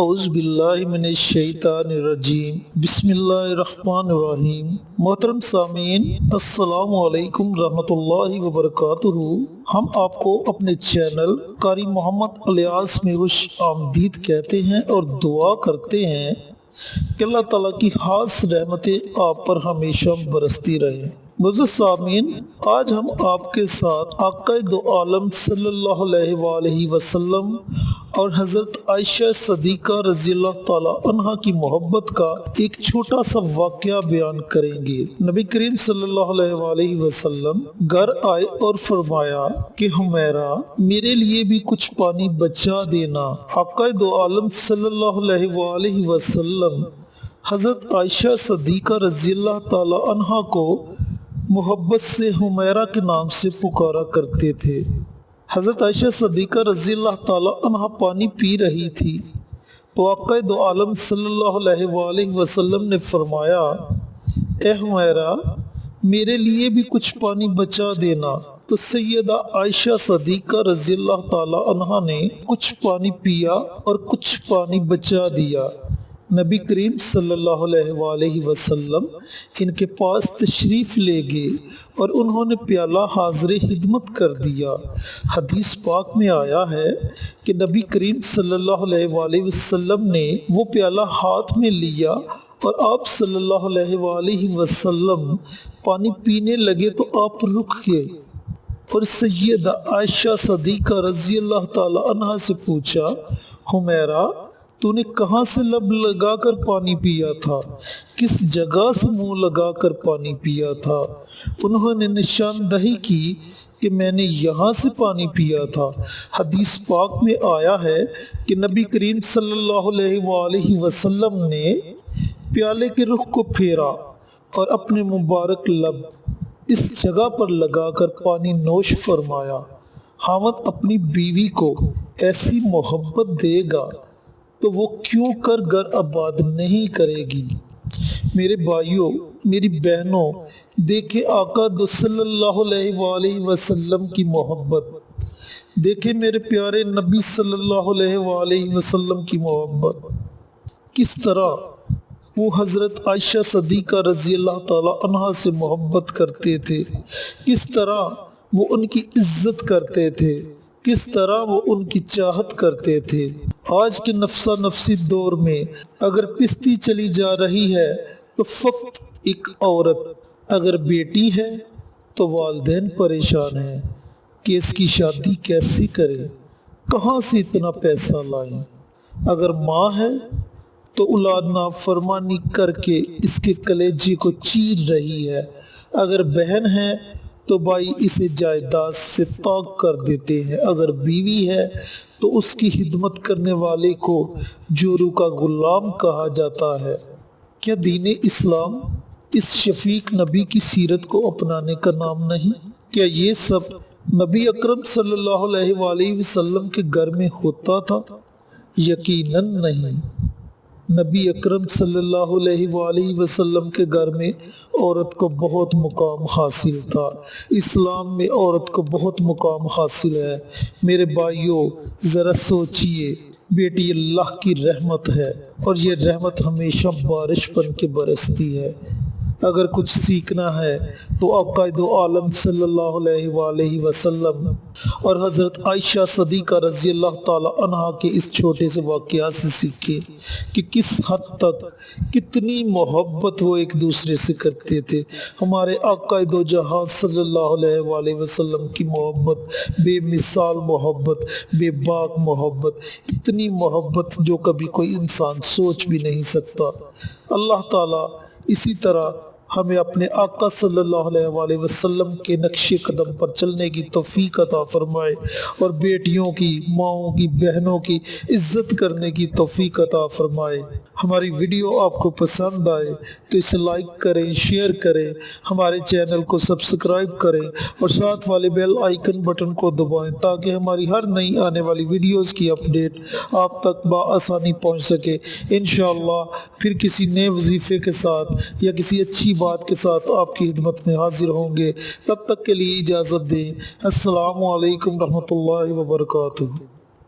اعوذ باللہ من الشیطان الرجیم بسم اللہ الرحمن الرحیم۔ محترم سامعین، السلام علیکم رحمۃ اللہ وبرکاتہ۔ ہم آپ کو اپنے چینل قاری محمد الیاس میں خوش آمدید کہتے ہیں اور دعا کرتے ہیں کہ اللہ تعالیٰ کی خاص رحمتیں آپ پر ہمیشہ برستی رہیں۔ معزز سامعین، آج ہم آپ کے ساتھ آقا دو عالم صلی اللہ علیہ وآلہ وسلم اور حضرت عائشہ صدیقہ رضی اللہ تعالیٰ عنہ کی محبت کا ایک چھوٹا سا واقعہ بیان کریں گے۔ نبی کریم صلی اللہ علیہ وآلہ وسلم گھر آئے اور فرمایا کہ حمیرہ، میرے لیے بھی کچھ پانی بچا دینا۔ آقا دو عالم صلی اللہ علیہ وآلہ وسلم حضرت عائشہ صدیقہ رضی اللہ تعالیٰ عنہ کو محبت سے حمیرہ کے نام سے پکارا کرتے تھے۔ حضرت عائشہ صدیقہ رضی اللہ تعالیٰ عنہ پانی پی رہی تھی تو آقا دو عالم صلی اللہ علیہ وآلہ وسلم نے فرمایا، اے حمیرہ، میرے لیے بھی کچھ پانی بچا دینا۔ تو سیدہ عائشہ صدیقہ رضی اللہ تعالیٰ عنہ نے کچھ پانی پیا اور کچھ پانی بچا دیا۔ نبی کریم صلی اللہ علیہ وآلہ وسلم ان کے پاس تشریف لے گئے اور انہوں نے پیالہ حاضر خدمت کر دیا۔ حدیث پاک میں آیا ہے کہ نبی کریم صلی اللہ علیہ وآلہ وسلم نے وہ پیالہ ہاتھ میں لیا اور آپ صلی اللہ علیہ وآلہ وسلم پانی پینے لگے تو آپ رک گئے اور سیدہ عائشہ صدیقہ رضی اللہ تعالی عنہ سے پوچھا، حمیرہ، تو نے کہاں سے لب لگا کر پانی پیا تھا؟ کس جگہ سے منہ لگا کر پانی پیا تھا؟ انہوں نے نشاندہی کی کہ میں نے یہاں سے پانی پیا تھا۔ حدیث پاک میں آیا ہے کہ نبی کریم صلی اللہ علیہ وآلہ وسلم نے پیالے کے رخ کو پھیرا اور اپنے مبارک لب اس جگہ پر لگا کر پانی نوش فرمایا۔ خاوند اپنی بیوی کو ایسی محبت دے گا تو وہ کیوں کر گھر آباد نہیں کرے گی؟ میرے بھائیوں، میری بہنوں، دیکھیں آقا دو صلی اللہ علیہ وآلہ وسلم کی محبت، دیکھیں میرے پیارے نبی صلی اللہ علیہ وآلہ وسلم کی محبت، کس طرح وہ حضرت عائشہ صدیقہ رضی اللہ تعالی عنہ سے محبت کرتے تھے، کس طرح وہ ان کی عزت کرتے تھے، کس طرح وہ ان کی چاہت کرتے تھے۔ آج کے نفسا نفسی دور میں اگر پستی چلی جا رہی ہے تو فقط ایک عورت، اگر بیٹی ہے تو والدین پریشان ہیں کہ اس کی شادی کیسی کریں، کہاں سے اتنا پیسہ لائیں۔ اگر ماں ہے تو اولاد نافرمانی کر کے اس کے کلیجے کو چیر رہی ہے، اگر بہن ہے تو بھائی اسے جائیداد سے طاق کر دیتے ہیں، اگر بیوی ہے تو اس کی خدمت کرنے والے کو جورو کا غلام کہا جاتا ہے۔ کیا دین اسلام اس شفیق نبی کی سیرت کو اپنانے کا نام نہیں؟ کیا یہ سب نبی اکرم صلی اللہ علیہ وآلہ وسلم کے گھر میں ہوتا تھا؟ یقیناً نہیں۔ نبی اکرم صلی اللہ علیہ وآلہ وسلم کے گھر میں عورت کو بہت مقام حاصل تھا، اسلام میں عورت کو بہت مقام حاصل ہے۔ میرے بھائیوں، ذرا سوچئے، بیٹی اللہ کی رحمت ہے اور یہ رحمت ہمیشہ بارش بن کے برستی ہے۔ اگر کچھ سیکھنا ہے تو آقا دو عالم صلی اللہ علیہ وآلہ وسلم اور حضرت عائشہ صدیقہ رضی اللہ تعالی عنہ کے اس چھوٹے سے واقعات سے سیکھیں کہ کس حد تک کتنی محبت وہ ایک دوسرے سے کرتے تھے۔ ہمارے آقا دو جہاں صلی اللہ علیہ وآلہ وسلم کی محبت بے مثال محبت، بے باک محبت، اتنی محبت جو کبھی کوئی انسان سوچ بھی نہیں سکتا۔ اللہ تعالیٰ اسی طرح ہمیں اپنے آقا صلی اللہ علیہ وآلہ وسلم کے نقش قدم پر چلنے کی توفیق عطا فرمائے اور بیٹیوں کی، ماؤں کی، بہنوں کی عزت کرنے کی توفیق عطا فرمائے۔ ہماری ویڈیو آپ کو پسند آئے تو اسے لائک کریں، شیئر کریں، ہمارے چینل کو سبسکرائب کریں اور ساتھ والے بیل آئیکن بٹن کو دبائیں تاکہ ہماری ہر نئی آنے والی ویڈیوز کی اپڈیٹ آپ تک بآسانی پہنچ سکے۔ انشاءاللہ پھر کسی نئے وظیفے کے ساتھ یا کسی اچھی بات کے ساتھ آپ کی خدمت میں حاضر ہوں گے۔ تب تک کے لیے اجازت دیں۔ السلام علیکم رحمۃ اللہ وبرکاتہ۔